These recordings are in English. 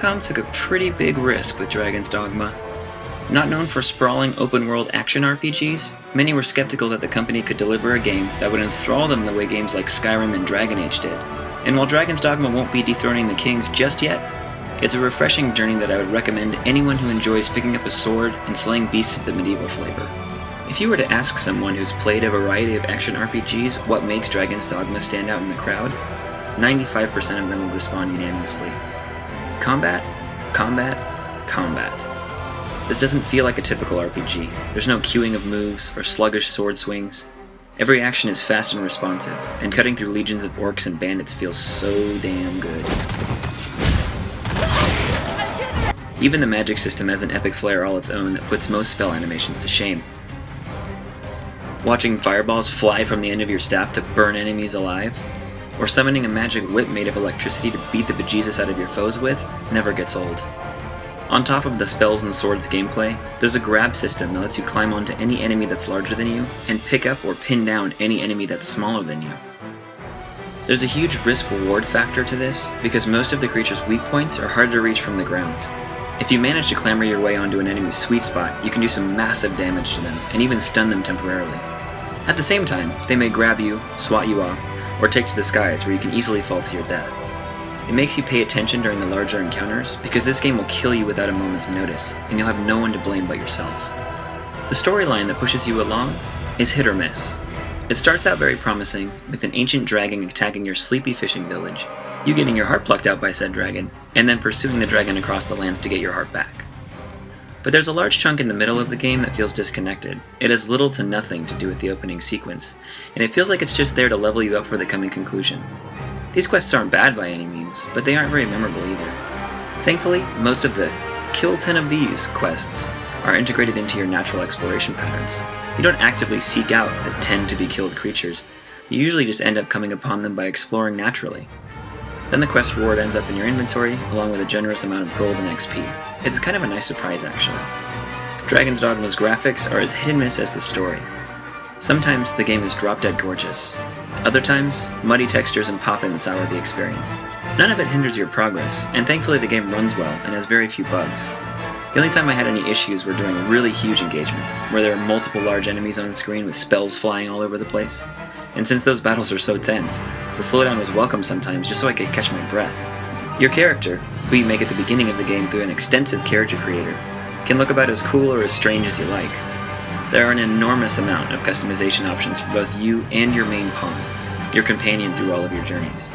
Capcom took a pretty big risk with Dragon's Dogma. Not known for sprawling open-world action RPGs, many were skeptical that the company could deliver a game that would enthrall them the way games like Skyrim and Dragon Age did. And while Dragon's Dogma won't be dethroning the kings just yet, it's a refreshing journey that I would recommend anyone who enjoys picking up a sword and slaying beasts of the medieval flavor. If you were to ask someone who's played a variety of action RPGs what makes Dragon's Dogma stand out in the crowd, 95% of them would respond unanimously. Combat, combat, combat. This doesn't feel like a typical RPG. There's no queuing of moves or sluggish sword swings. Every action is fast and responsive, and cutting through legions of orcs and bandits feels so damn good. Even the magic system has an epic flair all its own that puts most spell animations to shame. Watching fireballs fly from the end of your staff to burn enemies alive, or summoning a magic whip made of electricity to beat the bejesus out of your foes with, never gets old. On top of the spells and swords gameplay, there's a grab system that lets you climb onto any enemy that's larger than you, and pick up or pin down any enemy that's smaller than you. There's a huge risk-reward factor to this, because most of the creature's weak points are hard to reach from the ground. If you manage to clamber your way onto an enemy's sweet spot, you can do some massive damage to them, and even stun them temporarily. At the same time, they may grab you, swat you off, or take to the skies where you can easily fall to your death. It makes you pay attention during the larger encounters, because this game will kill you without a moment's notice, and you'll have no one to blame but yourself. The storyline that pushes you along is hit or miss. It starts out very promising, with an ancient dragon attacking your sleepy fishing village, you getting your heart plucked out by said dragon, and then pursuing the dragon across the lands to get your heart back. But there's a large chunk in the middle of the game that feels disconnected. It has little to nothing to do with the opening sequence, and it feels like it's just there to level you up for the coming conclusion. These quests aren't bad by any means, but they aren't very memorable either. Thankfully, most of the kill 10 of these quests are integrated into your natural exploration patterns. You don't actively seek out the 10 to be killed creatures, you usually just end up coming upon them by exploring naturally. Then the quest reward ends up in your inventory, along with a generous amount of gold and XP. It's kind of a nice surprise, actually. Dragon's Dogma's graphics are as hit and miss as the story. Sometimes the game is drop-dead gorgeous. Other times, muddy textures and pop-ins sour the experience. None of it hinders your progress, and thankfully the game runs well and has very few bugs. The only time I had any issues were during really huge engagements, where there are multiple large enemies on screen with spells flying all over the place. And since those battles are so tense, the slowdown was welcome sometimes just so I could catch my breath. Your character, who you make at the beginning of the game through an extensive character creator, can look about as cool or as strange as you like. There are an enormous amount of customization options for both you and your main pawn, your companion through all of your journeys.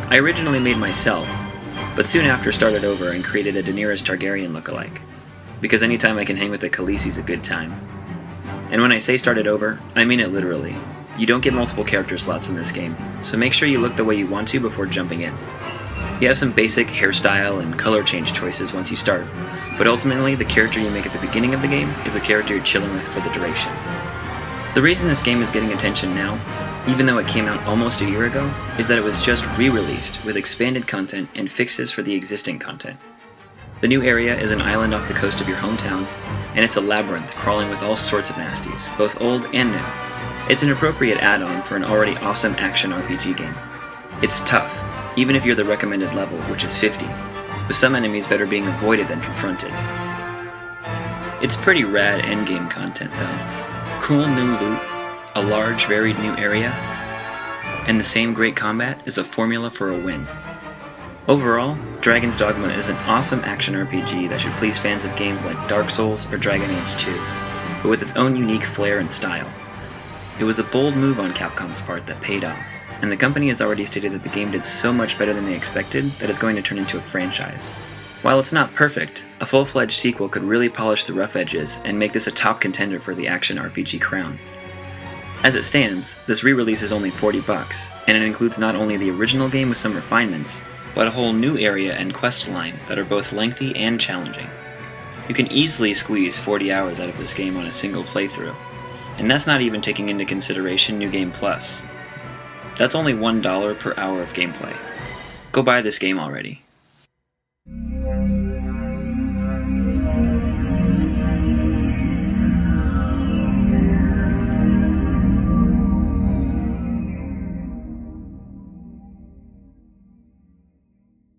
I originally made myself, but soon after started over and created a Daenerys Targaryen lookalike, because anytime I can hang with the Khaleesi's a good time. And when I say started over, I mean it literally. You don't get multiple character slots in this game, so make sure you look the way you want to before jumping in. You have some basic hairstyle and color change choices once you start, but ultimately the character you make at the beginning of the game is the character you're chilling with for the duration. The reason this game is getting attention now, even though it came out almost a year ago, is that it was just re-released with expanded content and fixes for the existing content. The new area is an island off the coast of your hometown, and it's a labyrinth crawling with all sorts of nasties, both old and new. It's an appropriate add-on for an already awesome action RPG game. It's tough, even if you're the recommended level, which is 50, with some enemies better being avoided than confronted. It's pretty rad endgame content though. Cool new loot, a large varied new area, and the same great combat is a formula for a win. Overall, Dragon's Dogma is an awesome action RPG that should please fans of games like Dark Souls or Dragon Age 2, but with its own unique flair and style. It was a bold move on Capcom's part that paid off, and the company has already stated that the game did so much better than they expected that it's going to turn into a franchise. While it's not perfect, a full-fledged sequel could really polish the rough edges and make this a top contender for the action RPG crown. As it stands, this re-release is only $40, and it includes not only the original game with some refinements, but a whole new area and quest line that are both lengthy and challenging. You can easily squeeze 40 hours out of this game on a single playthrough, and that's not even taking into consideration New Game Plus. That's only $1 per hour of gameplay. Go buy this game already.